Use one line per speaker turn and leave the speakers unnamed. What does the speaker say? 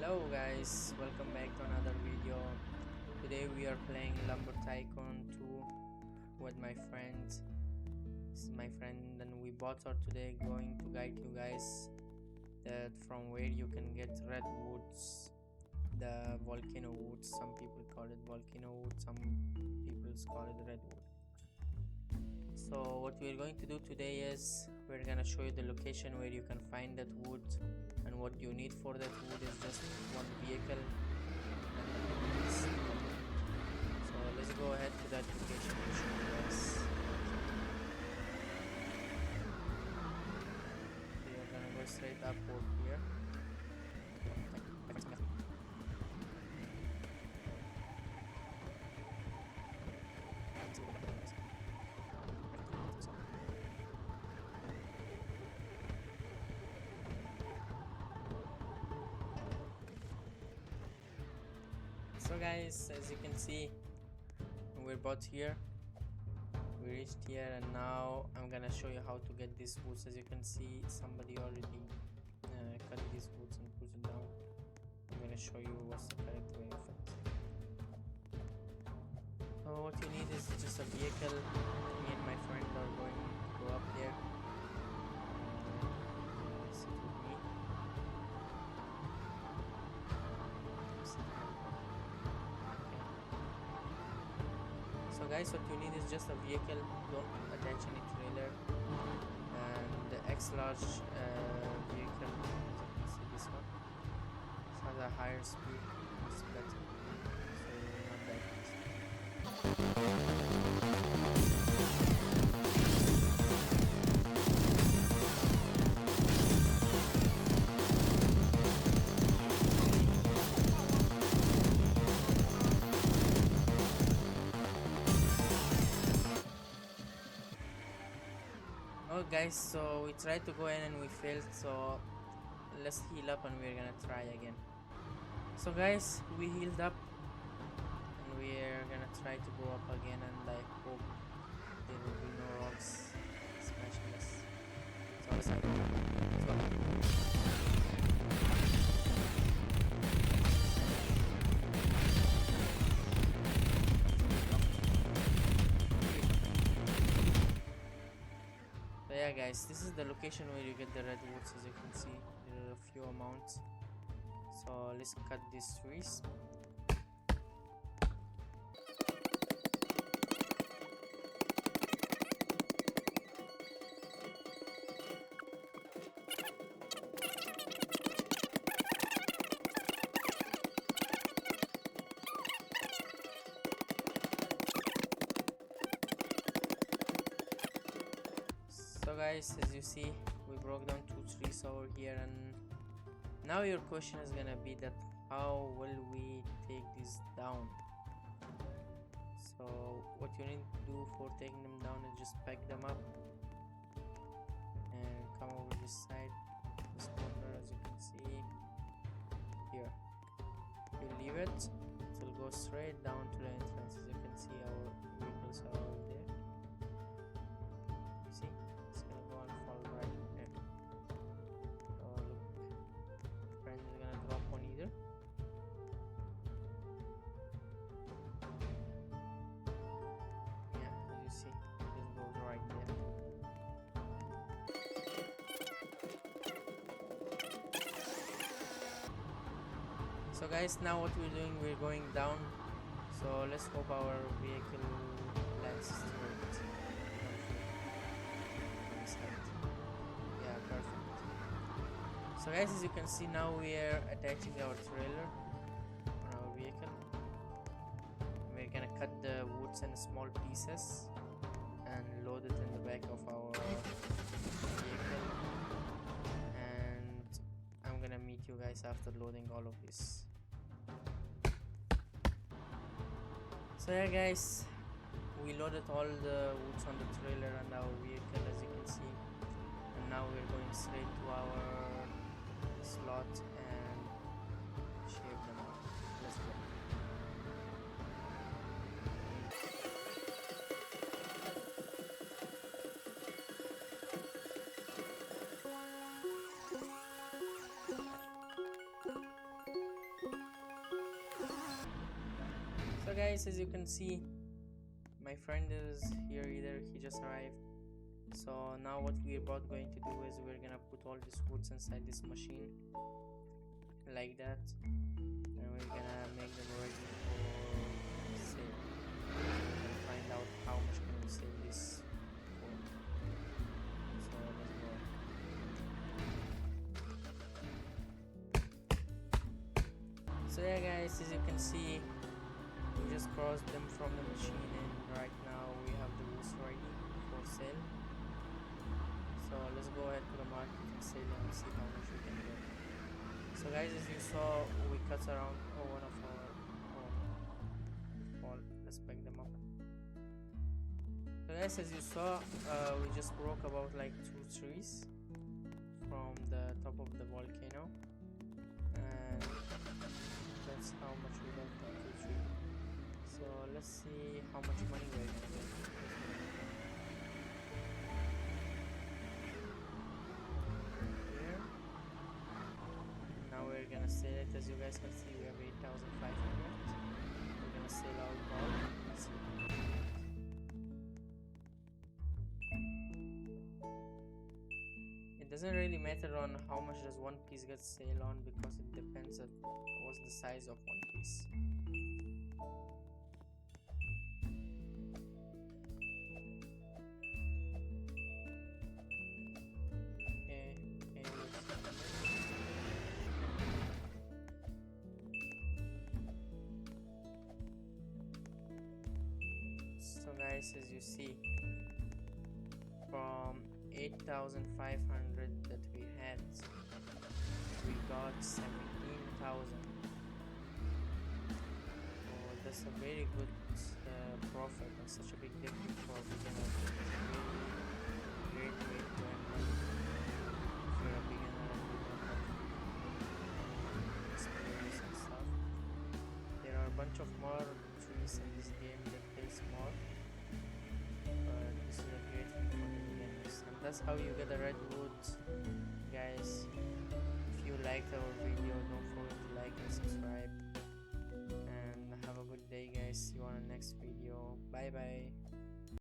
Hello guys, welcome back to another video. Today we are playing Lumber Tycoon 2 with my friend. This is my friend and we both are today going to guide you guys that from where you can get redwoods, the volcano woods. Some people call it volcano wood, some people call it redwood. So what we're going to do today is we're gonna show you the location where you can find that wood, and what you need for that wood is just one vehicle and this. So let's go ahead to that location and show you guys. So you're gonna go straight upward here. So guys, as you can see, we're both here. We reached here and now I'm gonna show you how to get these woods. As you can see, somebody already cut these woods and put it down. I'm gonna show you what's the correct way of it. So what you need is just a vehicle. Me and my friend are going to go up there. Sit with me. So guys, what you need is just a vehicle. Don't attach any trailer, and the X large vehicle, as you can see, this one, it has a higher speed. It's better, so you're not that fast. Oh guys, so we tried to go in and we failed, so let's heal up and we're gonna try again. So guys, we healed up and we're gonna try to go up again, and I hope there will be no rocks smashing us. So let's go. So yeah guys, this is the location where you get the redwoods. As you can see, there are a few amounts. So let's cut these trees. So guys, as you see, we broke down 2 trees over here, and now your question is gonna be that how will we take this down? So what you need to do for taking them down is just pack them up and come over this side, this corner. As you can see here, you leave it, it will go straight down to the entrance. As you can see, our vehicles are all there. See, it's gonna go and fall right there. So look, friend is gonna drop one either. Yeah, as you see, it just goes right there. So guys, now what we're doing, we're going down. So let's hope our vehicle lands straight. Yeah, perfect. So guys, as you can see, now we are attaching our trailer on our vehicle. We're gonna cut the woods in small pieces and load it in the back of our vehicle, and I'm gonna meet you guys after loading all of this. So yeah guys, we loaded all the woods on the trailer and our vehicle, as you can see, and now we're going straight to our slot and shave them out. Let's go. So guys, as you can see, my friend is here either, he just arrived. So now what we're about going to do is we're gonna put all these woods inside this machine like that, and we're gonna make them ready for sale. We're gonna find out how much can we sell this for. So let's go. So yeah guys, as you can see, we just crossed them from the machine, and right now we have the woods ready for sale. So let's go ahead to the market and sell them and see how much we can get. So guys, as you saw, we cut around one of our let's pick them up. So guys, as you saw, we just broke about like 2 trees from the top of the volcano, and that's how much we got from 2 trees. So let's see how much money we're gonna get. Here. Now we're gonna sell it. As you guys can see, we have 8,500. We're gonna sell out all. Let's see. It doesn't really matter on how much does one piece get sale on, because it depends on what's the size of one piece. So guys, as you see, from 8,500 that we had, we got 17,000. So that's a very good profit, and such a big difference for a beginner. It's a really great way to earn money if you're a beginner and you don't have experience and stuff. There are a bunch of more trees in this game that pays more, but this is a great thing for the beginners, and that's how you get a redwood. Guys, if you liked our video, don't forget to like and subscribe, and have a good day guys. See you on the next video. Bye bye.